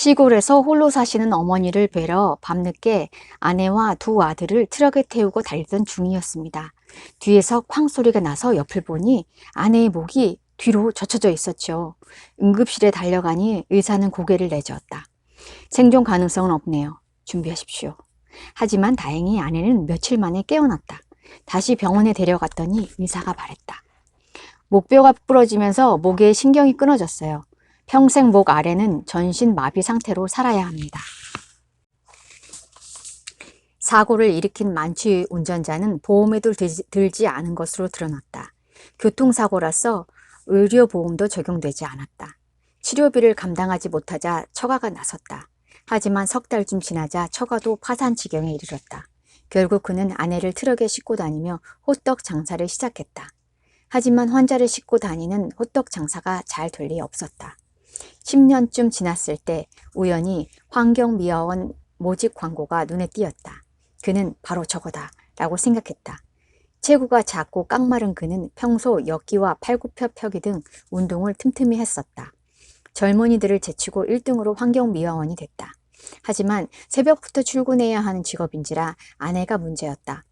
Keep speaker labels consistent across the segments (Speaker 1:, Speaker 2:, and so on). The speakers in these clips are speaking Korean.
Speaker 1: 시골에서 홀로 사시는 어머니를 뵈러 밤늦게 아내와 두 아들을 트럭에 태우고 달리던 중이었습니다. 뒤에서 쾅 소리가 나서 옆을 보니 아내의 목이 뒤로 젖혀져 있었죠. 응급실에 달려가니 의사는 고개를 내저었다. 생존 가능성은 없네요. 준비하십시오. 하지만 다행히 아내는 며칠 만에 깨어났다. 다시 병원에 데려갔더니 의사가 말했다. 목뼈가 부러지면서 목에 신경이 끊어졌어요. 평생 목 아래는 전신 마비 상태로 살아야 합니다. 사고를 일으킨 만취 운전자는 보험에도 들지 않은 것으로 드러났다. 교통사고라서 의료보험도 적용되지 않았다. 치료비를 감당하지 못하자 처가가 나섰다. 하지만 석 달쯤 지나자 처가도 파산 지경에 이르렀다. 결국 그는 아내를 트럭에 싣고 다니며 호떡 장사를 시작했다. 하지만 환자를 싣고 다니는 호떡 장사가 잘 될 리 없었다. 10년쯤 지났을 때 우연히 환경미화원 모집 광고가 눈에 띄었다. 그는 바로 저거다 라고 생각했다. 체구가 작고 깡마른 그는 평소 역기와 팔굽혀펴기 등 운동을 틈틈이 했었다. 젊은이들을 제치고 1등으로 환경미화원이 됐다. 하지만 새벽부터 출근해야 하는 직업인지라 아내가 문제였다.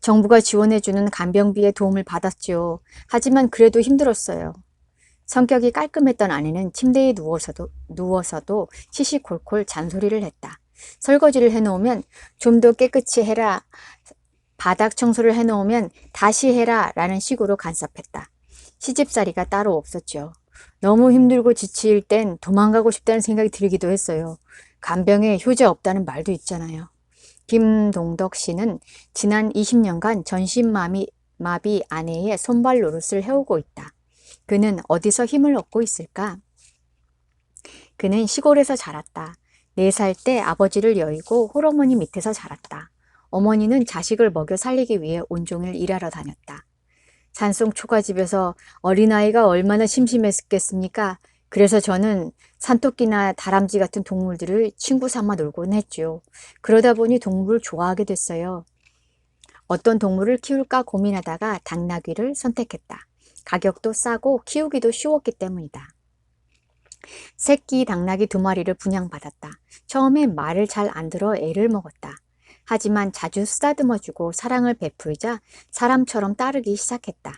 Speaker 1: 정부가 지원해주는 간병비의 도움을 받았지요. 하지만 그래도 힘들었어요. 성격이 깔끔했던 아내는 침대에 누워서도 시시콜콜 잔소리를 했다. 설거지를 해놓으면 좀 더 깨끗이 해라, 바닥 청소를 해놓으면 다시 해라 라는 식으로 간섭했다. 시집살이가 따로 없었죠. 너무 힘들고 지칠 땐 도망가고 싶다는 생각이 들기도 했어요. 간병에 효자 없다는 말도 있잖아요. 김동덕 씨는 지난 20년간 전신마비 아내의 손발 노릇을 해오고 있다. 그는 어디서 힘을 얻고 있을까? 그는 시골에서 자랐다. 4살 때 아버지를 여의고 홀어머니 밑에서 자랐다. 어머니는 자식을 먹여 살리기 위해 온종일 일하러 다녔다. 산속 초가집에서 어린아이가 얼마나 심심했겠습니까? 그래서 저는 산토끼나 다람쥐 같은 동물들을 친구 삼아 놀곤 했죠. 그러다 보니 동물을 좋아하게 됐어요. 어떤 동물을 키울까 고민하다가 당나귀를 선택했다. 가격도 싸고 키우기도 쉬웠기 때문이다. 새끼 당나귀 2마리를 분양받았다. 처음엔 말을 잘 안 들어 애를 먹었다. 하지만 자주 쓰다듬어주고 사랑을 베풀자 사람처럼 따르기 시작했다.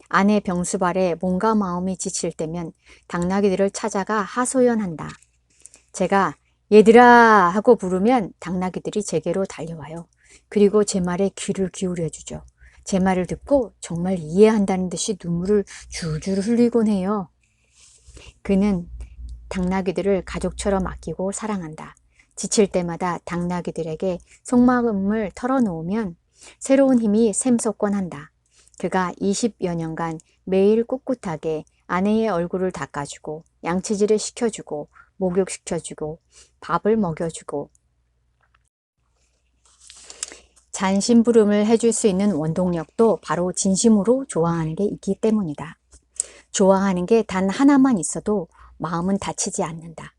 Speaker 1: 아내 병수발에 몸과 마음이 지칠 때면 당나귀들을 찾아가 하소연한다. 제가 얘들아 하고 부르면 당나귀들이 제게로 달려와요. 그리고 제 말에 귀를 기울여주죠. 제 말을 듣고 정말 이해한다는 듯이 눈물을 줄줄 흘리곤 해요. 그는 당나귀들을 가족처럼 아끼고 사랑한다. 지칠 때마다 당나귀들에게 속마음을 털어놓으면 새로운 힘이 샘솟곤 한다. 그가 20여 년간 매일 꿋꿋하게 아내의 얼굴을 닦아주고 양치질을 시켜주고 목욕시켜주고 밥을 먹여주고 잔심부름을 해줄 수 있는 원동력도 바로 진심으로 좋아하는 게 있기 때문이다. 좋아하는 게 단 하나만 있어도 마음은 다치지 않는다.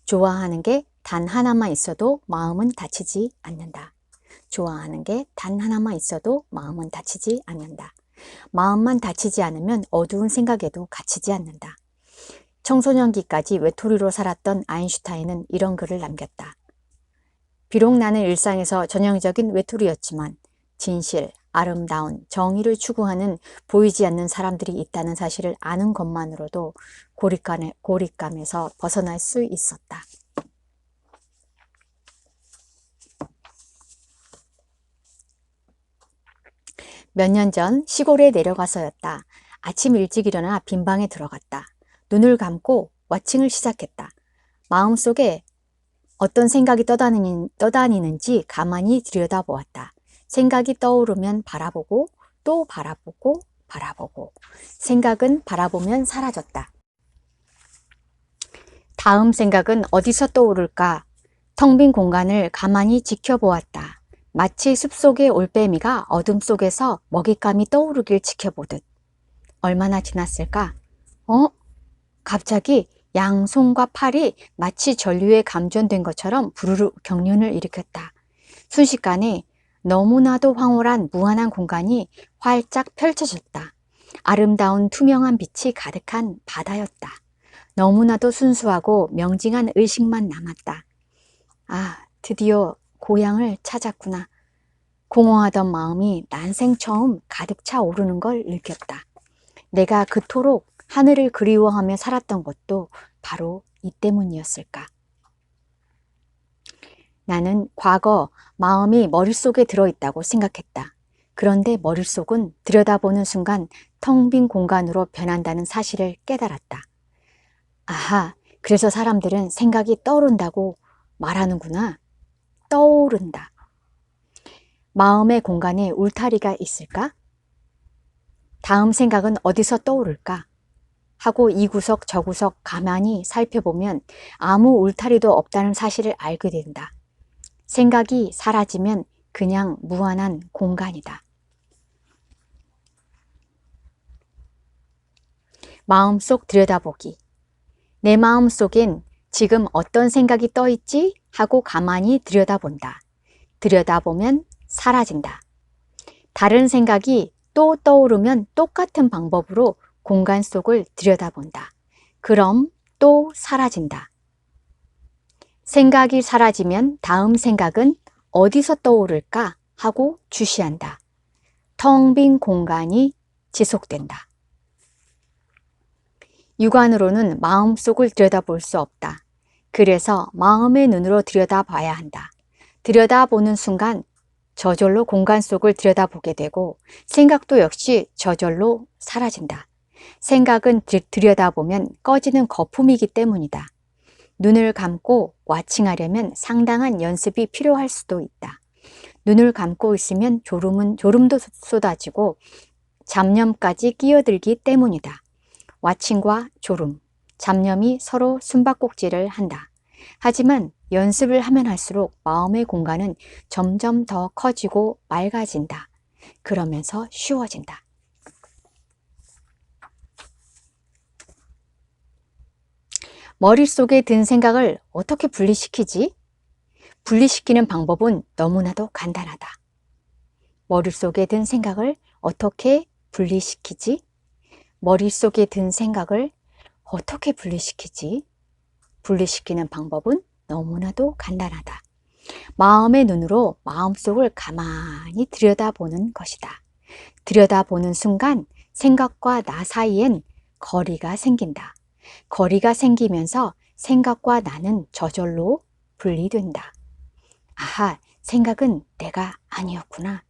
Speaker 1: 좋아하는 게 단 하나만 있어도 마음은 다치지 않는다. 좋아하는 게 단 하나만 있어도 마음은 다치지 않는다. 마음만 다치지 않으면 어두운 생각에도 갇히지 않는다. 청소년기까지 외톨이로 살았던 아인슈타인은 이런 글을 남겼다. 비록 나는 일상에서 전형적인 외톨이였지만 진실, 아름다운, 정의를 추구하는 보이지 않는 사람들이 있다는 사실을 아는 것만으로도 고립감에서 벗어날 수 있었다. 몇 년 전 시골에 내려가서였다. 아침 일찍 일어나 빈방에 들어갔다. 눈을 감고 워칭을 시작했다. 마음속에 어떤 생각이 떠다니는지 가만히 들여다보았다. 생각이 떠오르면 바라보고 또 바라보고 생각은 바라보면 사라졌다. 다음 생각은 어디서 떠오를까? 텅 빈 공간을 가만히 지켜보았다. 마치 숲속의 올빼미가 어둠 속에서 먹잇감이 떠오르길 지켜보듯. 얼마나 지났을까? 갑자기 양손과 팔이 마치 전류에 감전된 것처럼 부르르 경련을 일으켰다. 순식간에 너무나도 황홀한 무한한 공간이 활짝 펼쳐졌다. 아름다운 투명한 빛이 가득한 바다였다. 너무나도 순수하고 명징한 의식만 남았다. 아, 드디어 고향을 찾았구나. 공허하던 마음이 난생 처음 가득 차 오르는 걸 느꼈다. 내가 그토록 하늘을 그리워하며 살았던 것도 바로 이 때문이었을까. 나는 과거 마음이 머릿속에 들어있다고 생각했다. 그런데 머릿속은 들여다보는 순간 텅 빈 공간으로 변한다는 사실을 깨달았다. 아하, 그래서 사람들은 생각이 떠오른다고 말하는구나. 떠오른다. 마음의 공간에 울타리가 있을까? 다음 생각은 어디서 떠오를까? 하고 이 구석 저 구석 가만히 살펴보면 아무 울타리도 없다는 사실을 알게 된다. 생각이 사라지면 그냥 무한한 공간이다. 마음속 들여다보기. 내 마음속엔 지금 어떤 생각이 떠있지? 하고 가만히 들여다본다. 들여다보면 사라진다. 다른 생각이 또 떠오르면 똑같은 방법으로 공간 속을 들여다본다. 그럼 또 사라진다. 생각이 사라지면 다음 생각은 어디서 떠오를까 하고 주시한다. 텅 빈 공간이 지속된다. 육안으로는 마음속을 들여다볼 수 없다. 그래서 마음의 눈으로 들여다봐야 한다. 들여다보는 순간 저절로 공간 속을 들여다보게 되고 생각도 역시 저절로 사라진다. 생각은 들여다보면 꺼지는 거품이기 때문이다. 눈을 감고 와칭하려면 상당한 연습이 필요할 수도 있다. 눈을 감고 있으면 졸음도 쏟아지고 잡념까지 끼어들기 때문이다. 와칭과 졸음, 잡념이 서로 숨바꼭질을 한다. 하지만 연습을 하면 할수록 마음의 공간은 점점 더 커지고 맑아진다. 그러면서 쉬워진다. 머릿속에 든 생각을 어떻게 분리시키지? 분리시키는 방법은 너무나도 간단하다. 머릿속에 든 생각을 어떻게 분리시키지? 머릿속에 든 생각을 어떻게 분리시키지? 분리시키는 방법은 너무나도 간단하다. 마음의 눈으로 마음속을 가만히 들여다보는 것이다. 들여다보는 순간 생각과 나 사이엔 거리가 생긴다. 거리가 생기면서 생각과 나는 저절로 분리된다. 아하, 생각은 내가 아니었구나.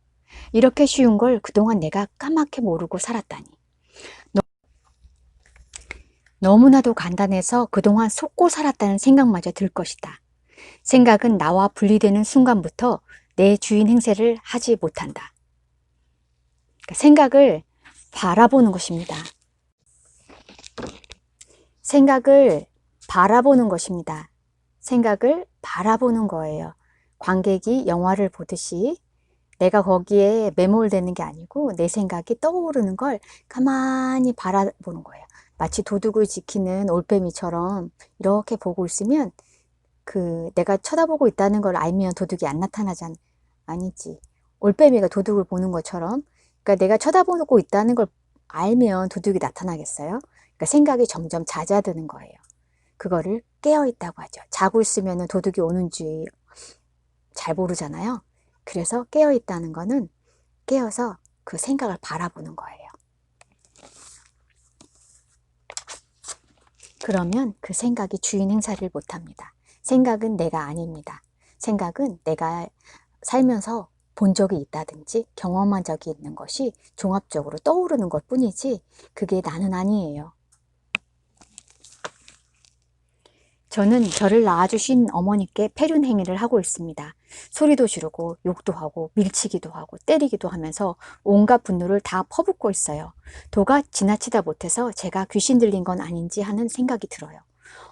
Speaker 1: 이렇게 쉬운 걸 그동안 내가 까맣게 모르고 살았다니. 너무나도 간단해서 그동안 속고 살았다는 생각마저 들 것이다. 생각은 나와 분리되는 순간부터 내 주인 행세를 하지 못한다. 생각을 바라보는 것입니다. 생각을 바라보는 것입니다. 생각을 바라보는 거예요. 관객이 영화를 보듯이 내가 거기에 매몰되는 게 아니고 내 생각이 떠오르는 걸 가만히 바라보는 거예요. 마치 도둑을 지키는 올빼미처럼 이렇게 보고 있으면 내가 쳐다보고 있다는 걸 알면 도둑이 안 나타나잖아. 아니지. 올빼미가 도둑을 보는 것처럼 그러니까 내가 쳐다보고 있다는 걸 알면 도둑이 나타나겠어요? 그러니까 생각이 점점 잦아드는 거예요. 그거를 깨어있다고 하죠. 자고 있으면 도둑이 오는지 잘 모르잖아요. 그래서 깨어있다는 거는 깨어서 그 생각을 바라보는 거예요. 그러면 그 생각이 주인 행사를 못합니다. 생각은 내가 아닙니다. 생각은 내가 살면서 본 적이 있다든지 경험한 적이 있는 것이 종합적으로 떠오르는 것 뿐이지 그게 나는 아니에요. 저는 저를 낳아주신 어머니께 폐륜 행위를 하고 있습니다. 소리도 지르고 욕도 하고 밀치기도 하고 때리기도 하면서 온갖 분노를 다 퍼붓고 있어요. 도가 지나치다 못해서 제가 귀신 들린 건 아닌지 하는 생각이 들어요.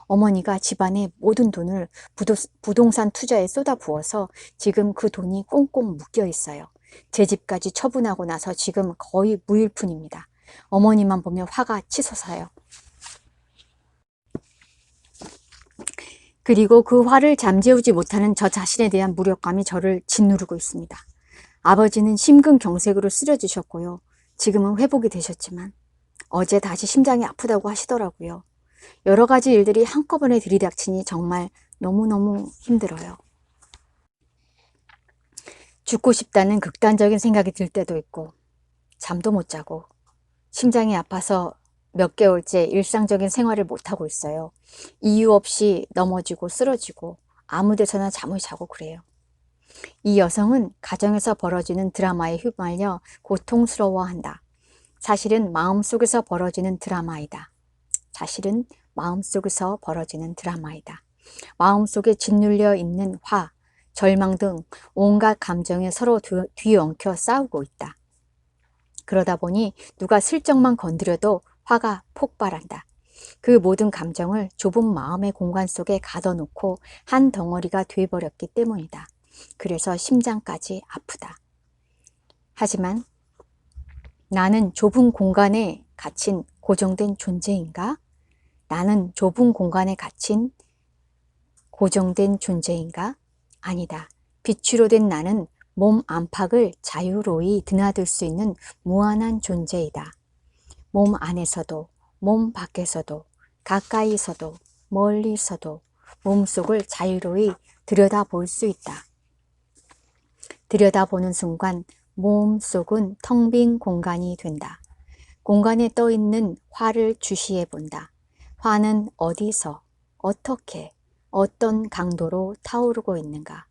Speaker 1: 어머니가 집안의 모든 돈을 부동산 투자에 쏟아부어서 지금 그 돈이 꽁꽁 묶여 있어요. 제 집까지 처분하고 나서 지금 거의 무일푼입니다. 어머니만 보면 화가 치솟아요. 그리고 그 화를 잠재우지 못하는 저 자신에 대한 무력감이 저를 짓누르고 있습니다. 아버지는 심근경색으로 쓰러지셨고요. 지금은 회복이 되셨지만 어제 다시 심장이 아프다고 하시더라고요. 여러 가지 일들이 한꺼번에 들이닥치니 정말 너무너무 힘들어요. 죽고 싶다는 극단적인 생각이 들 때도 있고, 잠도 못 자고, 심장이 아파서 몇 개월째 일상적인 생활을 못하고 있어요. 이유 없이 넘어지고 쓰러지고 아무 데서나 잠을 자고 그래요. 이 여성은 가정에서 벌어지는 드라마에 휘말려 고통스러워한다. 사실은 마음속에서 벌어지는 드라마이다. 사실은 마음속에서 벌어지는 드라마이다. 마음속에 짓눌려 있는 화, 절망 등 온갖 감정에 서로 뒤엉켜 싸우고 있다. 그러다 보니 누가 슬쩍만 건드려도 화가 폭발한다. 그 모든 감정을 좁은 마음의 공간 속에 가둬놓고 한 덩어리가 돼버렸기 때문이다. 그래서 심장까지 아프다. 하지만 나는 좁은 공간에 갇힌 고정된 존재인가? 나는 좁은 공간에 갇힌 고정된 존재인가? 아니다. 빛으로 된 나는 몸 안팎을 자유로이 드나들 수 있는 무한한 존재이다. 몸 안에서도 몸 밖에서도 가까이서도 멀리서도 몸속을 자유로이 들여다볼 수 있다. 들여다보는 순간 몸속은 텅 빈 공간이 된다. 공간에 떠있는 화를 주시해 본다. 화는 어디서, 어떻게, 어떤 강도로 타오르고 있는가?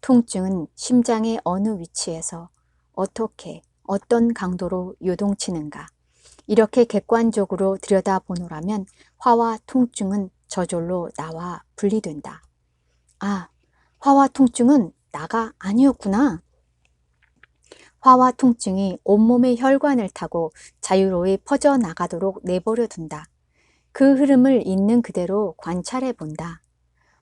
Speaker 1: 통증은 심장의 어느 위치에서 어떻게, 어떤 강도로 요동치는가? 이렇게 객관적으로 들여다보노라면 화와 통증은 저절로 나와 분리된다. 아, 화와 통증은 나가 아니었구나. 화와 통증이 온몸의 혈관을 타고 자유로이 퍼져나가도록 내버려 둔다. 그 흐름을 있는 그대로 관찰해 본다.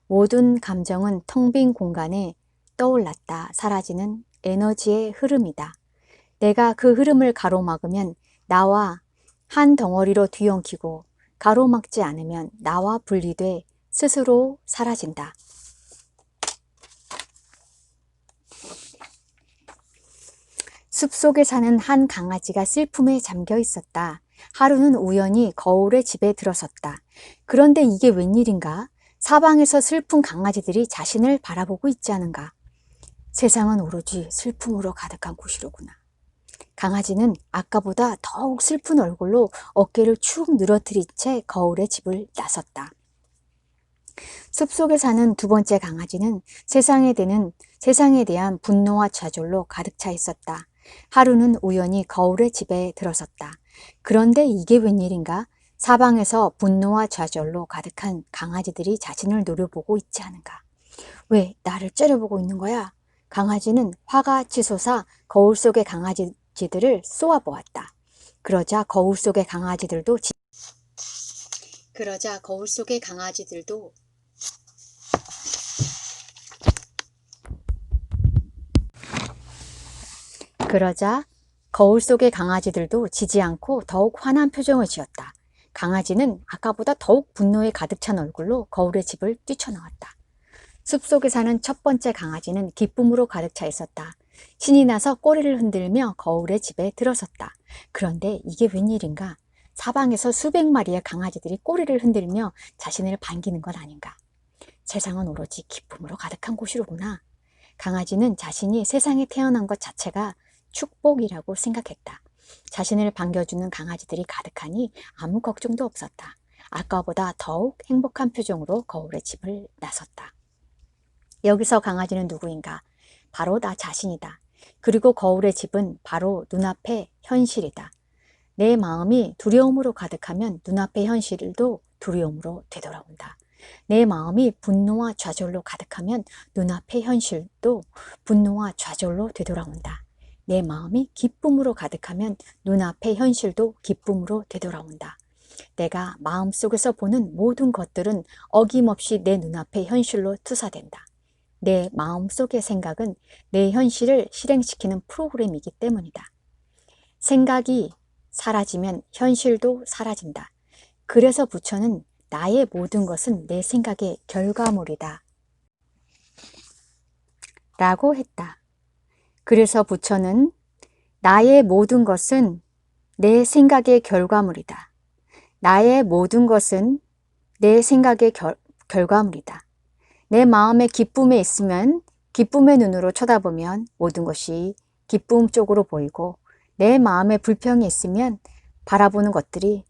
Speaker 1: 모든 감정은 텅 빈 공간에 떠올랐다 사라지는 에너지의 흐름이다. 내가 그 흐름을 가로막으면 나와 한 덩어리로 뒤엉키고 가로막지 않으면 나와 분리돼 스스로 사라진다. 숲속에 사는 한 강아지가 슬픔에 잠겨 있었다. 하루는 우연히 거울의 집에 들어섰다. 그런데 이게 웬일인가? 사방에서 슬픈 강아지들이 자신을 바라보고 있지 않은가? 세상은 오로지 슬픔으로 가득한 곳이로구나. 강아지는 아까보다 더욱 슬픈 얼굴로 어깨를 축 늘어뜨린 채 거울의 집을 나섰다. 숲속에 사는 두 번째 강아지는 세상에 대한 분노와 좌절로 가득 차 있었다. 하루는 우연히 거울의 집에 들어섰다. 그런데 이게 웬일인가? 사방에서 분노와 좌절로 가득한 강아지들이 자신을 노려보고 있지 않은가? 왜 나를 째려보고 있는 거야? 강아지는 화가 치솟아 거울 속의 강아지들을 쏘아보았다. 그러자 거울 속의 강아지들도 지지 않고 더욱 환한 표정을 지었다. 강아지는 아까보다 더욱 분노에 가득 찬 얼굴로 거울의 집을 뛰쳐나왔다. 숲속에 사는 첫 번째 강아지는 기쁨으로 가득 차 있었다. 신이 나서 꼬리를 흔들며 거울의 집에 들어섰다. 그런데 이게 웬일인가? 사방에서 수백 마리의 강아지들이 꼬리를 흔들며 자신을 반기는 건 아닌가? 세상은 오로지 기쁨으로 가득한 곳이로구나. 강아지는 자신이 세상에 태어난 것 자체가 축복이라고 생각했다. 자신을 반겨주는 강아지들이 가득하니 아무 걱정도 없었다. 아까보다 더욱 행복한 표정으로 거울의 집을 나섰다. 여기서 강아지는 누구인가? 바로 나 자신이다. 그리고 거울의 집은 바로 눈앞의 현실이다. 내 마음이 두려움으로 가득하면 눈앞의 현실도 두려움으로 되돌아온다. 내 마음이 분노와 좌절로 가득하면 눈앞의 현실도 분노와 좌절로 되돌아온다. 내 마음이 기쁨으로 가득하면 눈앞의 현실도 기쁨으로 되돌아온다. 내가 마음속에서 보는 모든 것들은 어김없이 내 눈앞의 현실로 투사된다. 내 마음속의 생각은 내 현실을 실행시키는 프로그램이기 때문이다. 생각이 사라지면 현실도 사라진다. 그래서 부처는 나의 모든 것은 내 생각의 결과물이다 라고 했다. 그래서 부처는 나의 모든 것은 내 생각의 결과물이다. 나의 모든 것은 내 생각의 결과물이다. 내 마음의 기쁨에 있으면 기쁨의 눈으로 쳐다보면 모든 것이 기쁨 쪽으로 보이고 내 마음에 불평이 있으면 바라보는 것들이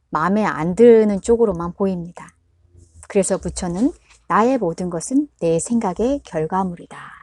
Speaker 1: 마음에 안 드는 쪽으로만 보입니다. 그래서 부처는 나의 모든 것은 내 생각의 결과물이다.